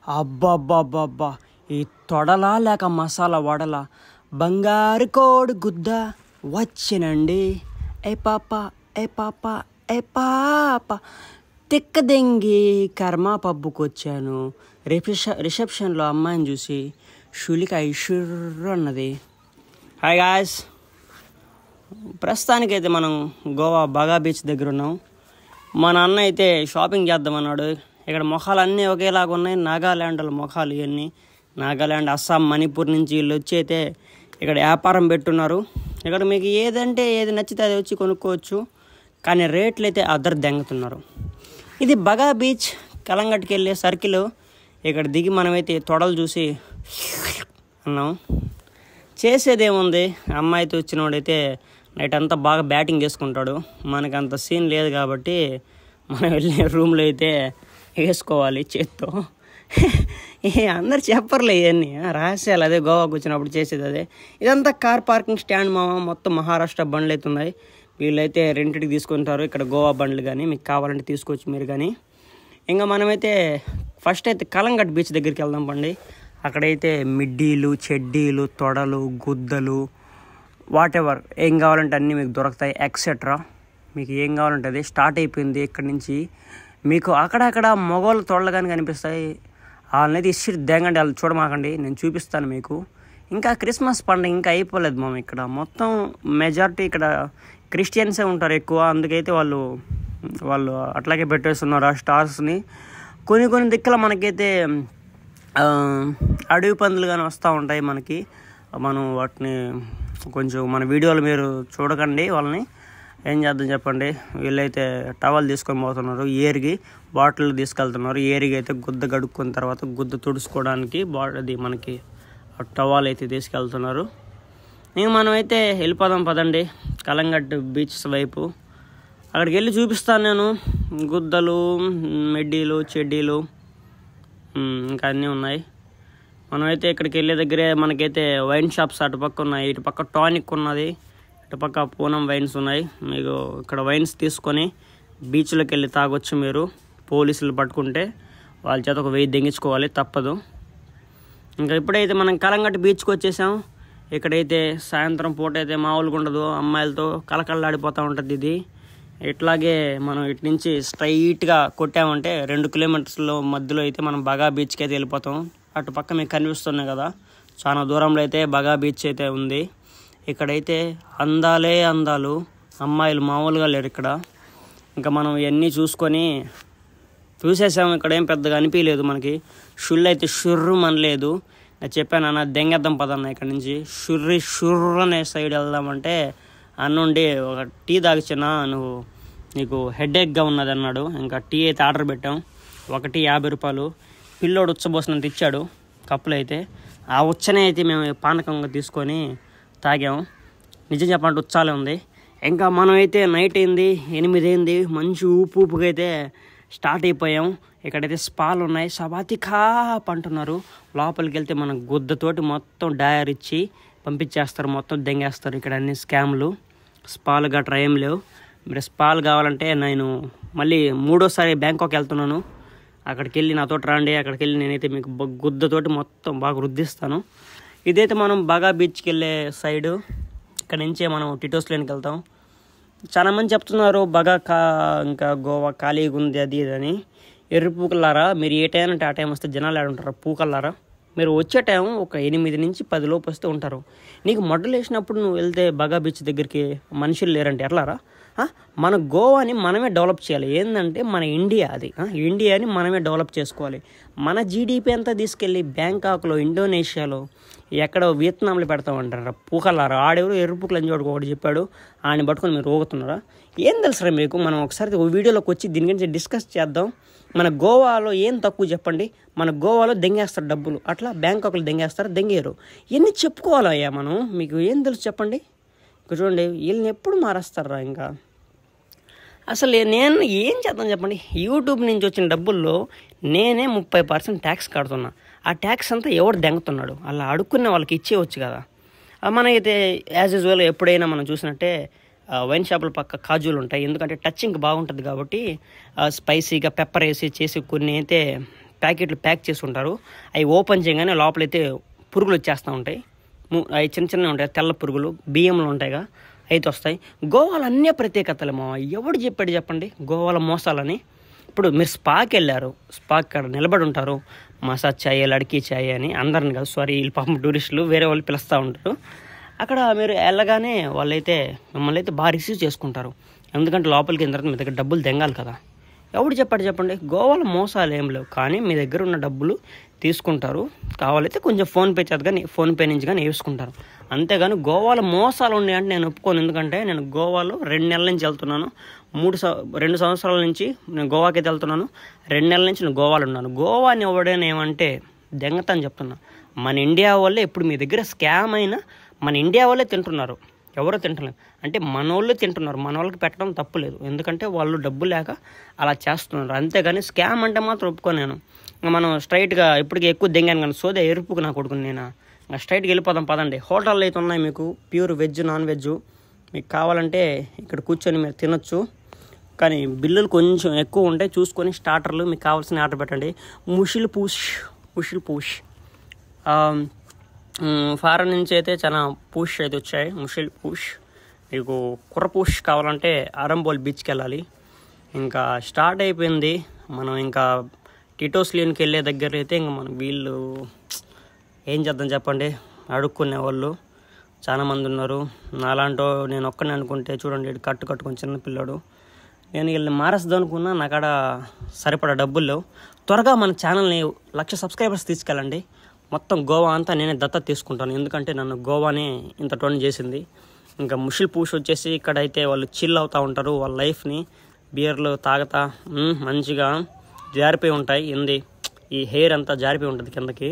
అబ్బబ్బబ్బబ్బా! ఈ తొడలా లేక మసాలా వడలా? బంగారు కోడి గుద్ద వచ్చినండి. ఏ పాప ఏ పాప ఏ పాప తిక్కదెంగి కర్మ పబ్బుకొచ్చాను. రిసెప్షన్లో అమ్మాయిని చూసి షులికాయ షుర్రు అన్నది. హాయ్ గాయ్స్, ప్రస్తుతానికైతే మనం గోవా బాగా బీచ్ దగ్గర ఉన్నాం. మా నాన్న అయితే షాపింగ్ చేద్దామన్నాడు. ఇక్కడ మొఖాలు అన్నీ ఒకేలాగా ఉన్నాయి. నాగాల్యాండ్ల మొఖాలు ఇవన్నీ. నాగాల్యాండ్, అస్సాం, మణిపూర్ నుంచి వీళ్ళు వచ్చి అయితే ఇక్కడ వ్యాపారం పెట్టున్నారు. ఇక్కడ మీకు ఏదంటే ఏది నచ్చితే అది వచ్చి కొనుక్కోవచ్చు. కానీ రేట్లు అయితే అద్దరు దెంగుతున్నారు. ఇది బగా బీచ్, కలంగట్కి వెళ్ళే సర్కిల్. ఇక్కడ దిగి మనమైతే తొడలు చూసి అన్నాం. చేసేదేముంది, అమ్మాయితో వచ్చినవాడైతే నైట్ అంతా బాగా బ్యాటింగ్ చేసుకుంటాడు. మనకు అంత సీన్ లేదు కాబట్టి మనం వెళ్ళే రూమ్లో అయితే వేసుకోవాలి చేత్తో. అందరు చెప్పర్లే ఇవన్నీ రహస్యాలు. అదే గోవాకు వచ్చినప్పుడు చేసేది అదే. ఇదంతా కార్ పార్కింగ్ స్టాండ్ మొత్తం మహారాష్ట్ర బండ్లు అయితే ఉన్నాయి. వీళ్ళైతే రెంట్కి తీసుకుంటారు ఇక్కడ గోవా బండ్లు. కానీ మీకు కావాలంటే తీసుకోవచ్చు మీరు. కానీ ఇంకా మనమైతే ఫస్ట్ అయితే కలంగట్ బీచ్ దగ్గరికి వెళ్దాం పండి. అక్కడైతే మిడ్డీలు, చెడ్డీలు, తొడలు, గుద్దలు, వాట్ ఎవర్ ఏం కావాలంటే అన్నీ మీకు దొరుకుతాయి. ఎక్సెట్రా మీకు ఏం కావాలంటే అది స్టార్ట్ అయిపోయింది ఇక్కడ నుంచి. మీకు అక్కడక్కడ మొగోళ్ళ తొడలు కానీ కనిపిస్తాయి. వాళ్ళనైతే ఇచ్చి దేంగండి, వాళ్ళు చూడమాకండి, నేను చూపిస్తాను మీకు. ఇంకా క్రిస్మస్ పండుగ ఇంకా అయిపోలేదు మామ. ఇక్కడ మొత్తం మెజారిటీ ఇక్కడ క్రిస్టియన్సే ఉంటారు ఎక్కువ. అందుకైతే వాళ్ళు అట్లాగే పెట్టేస్తున్నారు ఆ స్టార్స్ని. కొన్ని దిక్కుల మనకైతే అడవి పందులు కానీ వస్తూ ఉంటాయి మనకి. మనం వాటిని కొంచెం మన వీడియోలు మీరు చూడకండి. వాళ్ళని ఏం చేద్దాం చెప్పండి. వీళ్ళైతే టవల్ తీసుకొని పోతున్నారు. ఏరికి బాటిల్ తీసుకెళ్తున్నారు. ఏరికి అయితే గుద్ద గడుక్కున్న తర్వాత గుద్ద తుడుచుకోవడానికి అది మనకి టవల్ అయితే తీసుకెళ్తున్నారు. ఇంక మనమైతే వెళ్ళిపోదాం పదండి కలంగట్ బీచ్ వైపు. అక్కడికి వెళ్ళి చూపిస్తాను నేను. గుద్దలు, మెడ్డీలు, చెడ్డీలు ఇంకా అన్నీ ఉన్నాయి. మనమైతే ఇక్కడికి వెళ్ళే దగ్గరే మనకైతే వైన్ షాప్స్ అటుపక్క ఉన్నాయి. ఇటుపక్క టానిక్ ఉన్నది, ఇటుపక్క పూనం వైన్స్ ఉన్నాయి. మీకు ఇక్కడ వైన్స్ తీసుకొని బీచ్లోకి వెళ్ళి తాగొచ్చు మీరు. పోలీసులు పట్టుకుంటే వాళ్ళ చేత ఒక 1000 దెంగించుకోవాలి, తప్పదు. ఇంకా ఇప్పుడైతే మనం కలంగట్ బీచ్కి వచ్చేసాం. ఇక్కడైతే సాయంత్రం పూట అయితే మామూలుగా ఉండదు, అమ్మాయిలతో కలకళ్ళాడిపోతూ ఉంటుంది ఇది. ఇట్లాగే మనం ఇటు నుంచి స్ట్రైట్గా కొట్టామంటే 2 కిలోమీటర్స్లో మధ్యలో అయితే మనం బగా బీచ్కి అయితే వెళ్ళిపోతాం. అటు పక్క మీకు కనిపిస్తున్నాయి కదా, చాలా దూరంలో అయితే బగా బీచ్ అయితే ఉంది. ఇక్కడైతే అందాలే అందాలు, అమ్మాయిలు మామూలుగా లేరు ఇక్కడ. ఇంకా మనం ఇవన్నీ చూసేసాము. ఇక్కడ ఏం పెద్దగా అనిపించలేదు మనకి. షుల్ అయితే షుర్రు మనలేదు. నేను చెప్పాను అన్న దెంగేద్దాం పదన్న ఇక్కడ నుంచి. షుర్రు అనే సైడ్ వెళ్దామంటే అన్నుండి ఒక టీ తాగిచ్చినా నీకు హెడేక్గా ఉన్నది అన్నాడు. ఇంకా టీ అయితే ఆర్డర్ పెట్టాం. ఒకటి 50 రూపాయలు. పిల్లోడు ఉచ్చబోసినంత ఇచ్చాడు కప్పులు అయితే. ఆ ఉచ్చనే అయితే మేము పానకంగా తీసుకొని తాగాము. నిజం చెప్పాలంటే ఉచ్చాలే ఉంది. ఇంకా మనం అయితే నైట్ అయింది, 8 అయింది. మంచి ఊపుగా అయితే స్టార్ట్ అయిపోయాం. ఇక్కడైతే స్పాలు ఉన్నాయి. సబాతి కాప్ అంటున్నారు. లోపలికి వెళ్తే మన గుద్దతోటి మొత్తం డయర్ ఇచ్చి పంపించేస్తారు, మొత్తం దెంగేస్తారు. ఇక్కడ అన్ని స్కామ్లు. స్పాలు గట్రా ఏం లేవు. మీరు స్పాలు కావాలంటే నేను మళ్ళీ 3వ బ్యాంకాక్ వెళ్తున్నాను. అక్కడికి వెళ్ళి నాతో రండి. అక్కడికి వెళ్ళి నేనైతే మీకు గుద్దతోటి మొత్తం బాగా రుద్దిస్తాను. ఇదైతే మనం బాగా బీచ్కి వెళ్ళే సైడు. ఇక్కడ నుంచే మనం టిటోస్ లేన్కి వెళ్తాం. చాలా మంది చెప్తున్నారు బాగా ఇంకా గోవా ఖాళీగా ఉంది అది ఇదని. ఎర్రి పూకల్లారా, మీరు ఏ టైం అంటే ఆ టైం వస్తే జనాలు ఆడుంటారు. పూకల్లారా, మీరు వచ్చే టైం ఒక 8 నుంచి 10 లోపు వస్తే ఉంటారు. నీకు మొడ్డలు వేసినప్పుడు నువ్వు వెళ్తే బగా బీచ్ దగ్గరికి మనుషులు లేరంటే ఎట్లారా? మన గోవాని మనమే డెవలప్ చేయాలి. ఏంటంటే మన ఇండియా అది. ఇండియాని మనమే డెవలప్ చేసుకోవాలి. మన జీడిపి అంతా తీసుకెళ్ళి బ్యాంకాక్లో, ఇండోనేషియాలో, ఎక్కడో వియత్నాంలో పెడతామంటారా పూకల్లారా. ఆడెవరు ఎర్రపూకలు అని చోటుకు ఒకటి చెప్పాడు. ఆయన పట్టుకొని మీరు ఊగుతున్నారా? ఏం తెలుసురా మీకు? మనం ఒకసారి వీడియోలోకి వచ్చి దీని గురించి డిస్కస్ చేద్దాం. మన గోవాలో ఏం తక్కువ చెప్పండి. మన గోవాలో దెంగేస్తారు డబ్బులు, అట్లా బ్యాంకాక్లో దెంగేస్తారు, దెంగేరు. ఎన్ని చెప్పుకోవాలయ్యా మనం? మీకు ఏం తెలుసు చెప్పండి? ఇక్కడ చూడండి, వీళ్ళని ఎప్పుడు మారేస్తారా? ఇంకా అసలు నేను ఏం చేద్దాం చెప్పండి. యూట్యూబ్ నుంచి వచ్చిన డబ్బుల్లో నేనే 30% ట్యాక్స్ కడుతున్నా. ఆ ట్యాక్స్ అంతా ఎవరు దెంగుతున్నాడు? అలా అడుక్కునే వాళ్ళకి ఇచ్చేయచ్చు కదా. మనకైతే యాజ్ యూజువల్ ఎప్పుడైనా మనం చూసినట్టే వైన్ షాపుల పక్క కాజులు ఉంటాయి. ఎందుకంటే టచింగ్ బాగుంటుంది కాబట్టి స్పైసీగా పెప్పర్ వేసి చేసి కొన్ని అయితే ప్యాకెట్లు ప్యాక్ చేసి ఉంటారు. అవి ఓపెన్ చేయగానే లోపలైతే పురుగులు వచ్చేస్తూ ఉంటాయి. అవి చిన్న చిన్నవి ఉంటాయి, తెల్ల పురుగులు బియ్యంలో ఉంటాయిగా, అయితే వస్తాయి. గోవాలో అన్నీ ప్రత్యేకతలు మా ఎవడు చెప్పాడు చెప్పండి గోవాలో మోసాలని. ఇప్పుడు మీరు స్పాకి వెళ్ళారు, స్పాక్ కాడ నిలబడి ఉంటారు, మసాజ్ ఛాయ్, లడ్కీ ఛాయ్ అని అందరిని కాదు, సారీ వీళ్ళు పాపం టూరిస్టులు వేరే వాళ్ళు పిలుస్తూ ఉంటారు. అక్కడ మీరు వెళ్ళగానే వాళ్ళైతే మిమ్మల్ని అయితే బాగా రిసీవ్ చేసుకుంటారు. ఎందుకంటే లోపలికి వెళ్ళిన తర్వాత మీ దగ్గర డబ్బులు తెంగాలి కదా. ఎవడు చెప్పాడు చెప్పండి గోవాలో మోసాలు ఏం లేవు, కానీ మీ దగ్గర ఉన్న డబ్బులు తీసుకుంటారు. కావాలైతే కొంచెం ఫోన్పే చేత కానీ ఫోన్పే నుంచి కానీ వేసుకుంటారు. అంతేగాని గోవాలో మోసాలు ఉన్నాయంటే నేను ఒప్పుకోను. ఎందుకంటే నేను గోవాలో 2 నెలల నుంచి వెళ్తున్నాను, 2 సంవత్సరాల నుంచి నేను గోవాకి అయితే వెళ్తున్నాను, 2 నెలల నుంచి నేను గోవాలో ఉన్నాను. గోవాని ఎవడైనా ఏమంటే దెంగతని చెప్తున్నా. మన ఇండియా వాళ్ళే ఇప్పుడు మీ దగ్గర స్కామ్ అయినా మన ఇండియా వాళ్ళే తింటున్నారు, ఎవరో తింటలేదు. అంటే మన వాళ్ళు తింటున్నారు, మన వాళ్ళకి పెట్టడం తప్పులేదు, ఎందుకంటే వాళ్ళు డబ్బు లేక అలా చేస్తున్నారు. అంతేగాని స్కామ్ అంటే మాత్రం ఒప్పుకోను నేను. మనం స్ట్రైట్గా ఇప్పటికీ ఎక్కువ దెంగాను కానీ సోదే ఎరుపుకు నా కొడుకుని నేను స్ట్రైట్గా వెళ్ళిపోదాం పదండి. హోటళ్ళు అయితే ఉన్నాయి మీకు, ప్యూర్ వెజ్ నాన్ వెజ్. మీకు కావాలంటే ఇక్కడ కూర్చొని మీరు తినొచ్చు, కానీ బిల్లులు కొంచెం ఎక్కువ ఉంటాయి. చూసుకొని స్టార్టర్లు మీకు కావాల్సిన ఆర్డర్ పెట్టండి. ముషిల్ పూష్ ఫారెన్ నుంచి అయితే చాలా పూష్ అయితే వచ్చాయి. ముషిల్ పూష్. మీకు కుర్ర పూష్ కావాలంటే ఆరంబోల్ బీచ్కి వెళ్ళాలి. ఇంకా స్టార్ట్ అయిపోయింది. మనం ఇంకా టిటోస్లీన్కి వెళ్ళే దగ్గర అయితే ఇంకా మనం వీళ్ళు ఏం చేద్దాం చెప్పండి, అడుక్కునే వాళ్ళు చాలామంది ఉన్నారు. నాలాంటో నేను ఒక్కనే అనుకుంటే చూడండి, కట్టుకొని చిన్న పిల్లాడు. నేను వీళ్ళని మారేద్దాం అనుకున్నా, నాకాడ సరిపడా డబ్బులు లేవు. త్వరగా మన ఛానల్ని 1,00,000 సబ్స్క్రైబర్స్ తీసుకెళ్ళండి. మొత్తం గోవా అంతా నేనే దత్తత తీసుకుంటాను, ఎందుకంటే నన్ను గోవానే ఇంత టోన్ చేసింది. ఇంకా ముషిల్ పూష్ వచ్చేసి ఇక్కడైతే వాళ్ళు చిల్ అవుతూ ఉంటారు, వాళ్ళ లైఫ్ని బియర్లు తాగుతా మంచిగా జారిపోయి ఉంటాయి. ఈ హెయిర్ అంతా జారిపోయి ఉంటుంది కిందకి,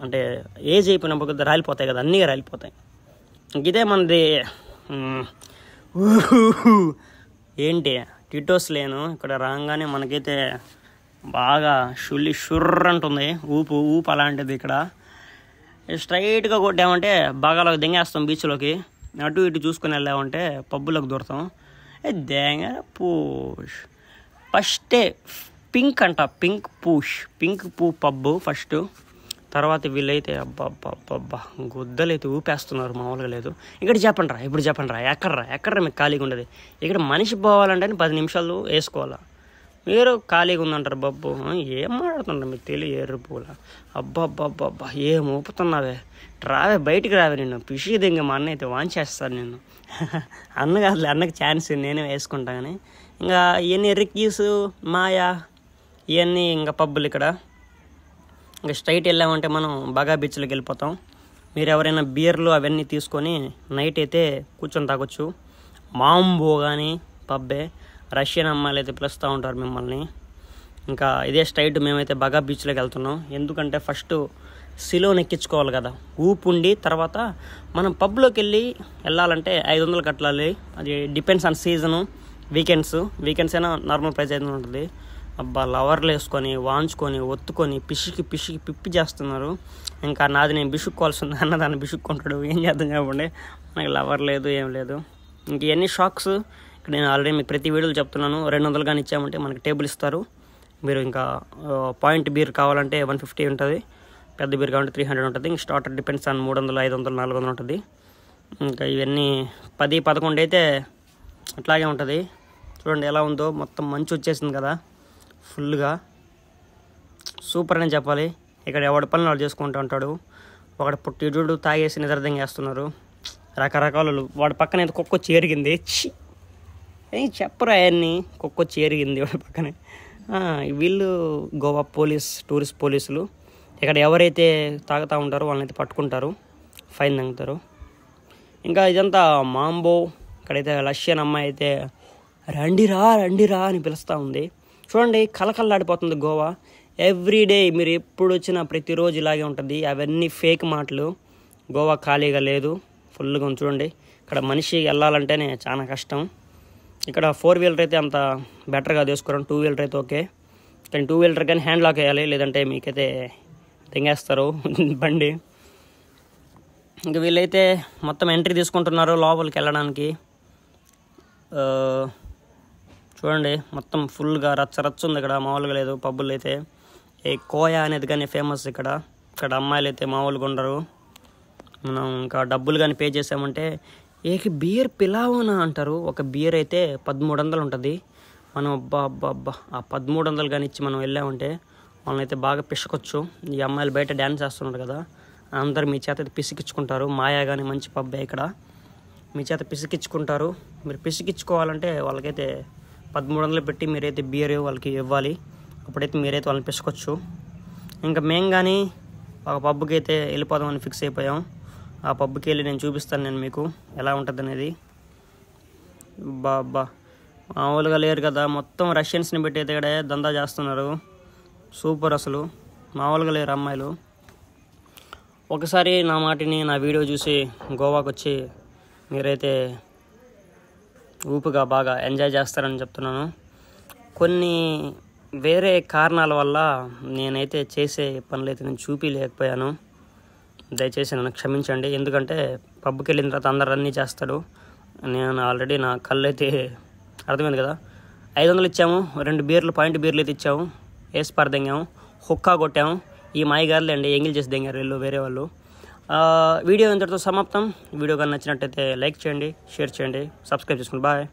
అంటే ఏజ్ అయిపోయినప్పుడు రాలిపోతాయి కదా, అన్నీ రాలిపోతాయి. ఇదే మనది ఏంటి టిటోస్లేను. ఇక్కడ రాగానే మనకైతే బాగా షుర్ర అంటుంది, ఊపు అలాంటిది. ఇక్కడ స్ట్రైట్గా కొట్టామంటే బాగా దెంగేస్తాం బీచ్లోకి, అటు ఇటు చూసుకుని వెళ్ళామంటే పబ్బులోకి దూరతాం. దెంగ పూష్ ఫస్టే పింక్ అంట, పింక్ పూ పబ్బు ఫస్ట్. తర్వాత వీళ్ళైతే అబ్బా గుద్దలైతే ఊపేస్తున్నారు, మామూలుగా లేదు. ఇప్పుడు చెప్పండి రా ఎక్కడ్రా మీకు ఖాళీగా ఉండదు. ఇక్కడ మనిషి పోవాలంటే 10 నిమిషాలు వేసుకోవాలా, మీరు ఖాళీగా ఉందంటారు. బాబు ఏం మాట్లాడుతుంటారు మీకు తెలియ ఎర్రపూల. అబ్బా ఏం ఊపుతున్నావే, రావే బయటికి రావే, నిన్ను పిషి దింగ మా అన్న అయితే వాంచేస్తాను నిన్ను. అన్న కాదులే, అన్నకి ఛాన్స్ నేనే వేసుకుంటా. కానీ ఇంకా ఇవన్నీ రిక్కీస్ మాయా ఇవన్నీ ఇంకా పబ్బులు. ఇక్కడ ఇంకా స్ట్రైట్ వెళ్ళామంటే మనం బాగా బీచ్లోకి వెళ్ళిపోతాం. మీరు ఎవరైనా బీర్లు అవన్నీ తీసుకొని నైట్ అయితే కూర్చొని తాగొచ్చు. మాంబో కానీ పబ్బే, రష్యన్ అమ్మాయిలు అయితే పిలుస్తూ ఉంటారు మిమ్మల్ని. ఇంకా ఇదే స్ట్రైట్ మేమైతే బాగా బీచ్లోకి వెళ్తున్నాం. ఎందుకంటే ఫస్ట్ సిలోని ఎక్కించుకోవాలి కదా, ఊపుండి. తర్వాత మనం పబ్లోకి వెళ్ళాలంటే 500 కట్టాలి. అది డిపెండ్స్ ఆన్ సీజను. వీకెండ్స్ అయినా నార్మల్ ప్రైస్ అయితే ఉంటుంది. అబ్బా లవర్లు వేసుకొని వాంచుకొని ఒత్తుకొని పిప్పి చేస్తున్నారు. ఇంకా నాది నేను బిసుక్కోవాల్సింది, అన్నదాన్ని బిసుక్కుంటాడు. ఏం చేద్దాం చెప్పండి, నాకు లవర్ లేదు ఏం లేదు. ఇంక ఇవన్నీ షాక్స్. ఇక్కడ నేను ఆల్రెడీ మీకు ప్రతి వీడియోలు చెప్తున్నాను, 200 కానీ ఇచ్చామంటే మనకి టేబుల్ ఇస్తారు. మీరు ఇంకా పాయింట్ బీర్ కావాలంటే 150 ఉంటుంది, పెద్ద బీర్ కావాలంటే 300 ఉంటుంది. ఇంక స్టార్టర్ డిపెండ్స్ ఆన్ 300, 500, 400 ఉంటుంది. ఇంకా ఇవన్నీ 10, 11 అయితే అట్లాగే ఉంటుంది. చూడండి ఎలా ఉందో, మొత్తం మంచు వచ్చేసింది కదా ఫుల్గా, సూపర్ అని చెప్పాలి. ఇక్కడ ఎవడి పనులు వాడు చేసుకుంటూ ఉంటాడు. ఒకటి పుట్టిడు తాగేసి నిద్రదంగా వేస్తున్నారు రకరకాలు. వాడి పక్కన అయితే కుక్క చేరిగింది, చెప్పరా అవన్నీ, కుక్క చేరిగింది వాడి పక్కనే. వీళ్ళు గోవా టూరిస్ట్ పోలీసులు. ఇక్కడ ఎవరైతే తాగుతూ ఉంటారో వాళ్ళనైతే పట్టుకుంటారు, ఫైన్ తంగుతారు. ఇంకా ఇదంతా మాంబో. ఇక్కడైతే రష్యన్ అమ్మాయి అయితే రండిరా అని పిలుస్తూ ఉంది. చూడండి కలకల్లాడిపోతుంది గోవా. ఎవ్రీడే మీరు ఎప్పుడు వచ్చినా ప్రతిరోజు ఇలాగే ఉంటుంది. అవన్నీ ఫేక్ మాటలు. గోవా ఖాళీగా లేదు, ఫుల్గా ఉంది. చూడండి ఇక్కడ మనిషి వెళ్ళాలంటేనే చాలా కష్టం. ఇక్కడ 4 వీలర్ అయితే అంత బెటర్గా తీసుకోవడం, 2 వీలర్ అయితే ఓకే. కానీ 2 వీలర్ కానీ హ్యాండ్ లాక్ వేయాలి, లేదంటే మీకైతే తెంగేస్తారు బండి. ఇంక వీళ్ళైతే మొత్తం ఎంట్రీ తీసుకుంటున్నారు లోపలికి వెళ్ళడానికి. చూడండి మొత్తం ఫుల్గా రచ్చ ఉంది ఇక్కడ, మామూలుగా లేదు. పబ్బులు అయితే ఏ కోయా అనేది కానీ ఫేమస్ ఇక్కడ అమ్మాయిలు అయితే మామూలుగా ఉండరు. మనం ఇంకా డబ్బులు కానీ పే చేసామంటే ఏకి బియర్ పిలావనా అంటారు. ఒక బియర్ అయితే 1300 ఉంటుంది. మనం అబ్బా ఆ 1300 కానీ ఇచ్చి మనం వెళ్ళామంటే వాళ్ళని అయితే బాగా పిసకొచ్చు. ఈ అమ్మాయిలు బయట డ్యాన్స్ చేస్తున్నారు కదా, అందరు మీ చేత పిసికించుకుంటారు. మాయా కానీ మంచి పబ్బే ఇక్కడ, మీ చేత పిసికించుకుంటారు. మీరు పిసికించుకోవాలంటే వాళ్ళకైతే 1300 పెట్టి మీరైతే బియర్ వాళ్ళకి ఇవ్వాలి. అప్పుడైతే మీరైతే వాళ్ళని పిసకొచ్చు. ఇంకా మేము కానీ ఒక పబ్కి అయితే వెళ్ళిపోదామని ఫిక్స్ అయిపోయాం. ఆ పబ్కి వెళ్ళి నేను చూపిస్తాను నేను మీకు ఎలా ఉంటుంది అనేది. బాబా మామూలుగా లేరు కదా, మొత్తం రష్యన్స్ని పెట్టి అయితే ఇక్కడ దందా చేస్తున్నారు. సూపర్, అసలు మామూలుగా లేరు అమ్మాయిలు. ఒకసారి నా మాటిని నా వీడియో చూసి గోవాకు వచ్చి మీరైతే ఊపుగా బాగా ఎంజాయ్ చేస్తారని చెప్తున్నాను. కొన్ని వేరే కారణాల వల్ల నేనైతే చేసే పనులైతే నేను చూపించలేకపోయాను. దయచేసి నన్ను క్షమించండి. ఎందుకంటే పబ్కి వెళ్ళిన తర్వాత అందరు అన్నీ చేస్తాడు. నేను ఆల్రెడీ నా కళ్ళు అయితే అర్థమైంది కదా. 500 ఇచ్చాము, 2 బీర్లు పాయింట్ బీర్లు అయితే ఇచ్చాము, ఏస్పార్ దెంగాము, హుక్కా కొట్టాము. ఈ మాయగారులే అండి ఎంగిల్ చేసి దెంగారు వీళ్ళు వేరే వాళ్ళు. వీడియో ఇంతటితో సమాప్తం. వీడియో కానీ నచ్చినట్టయితే లైక్ చేయండి, షేర్ చేయండి, సబ్స్క్రైబ్ చేసుకోండి. బాయ్.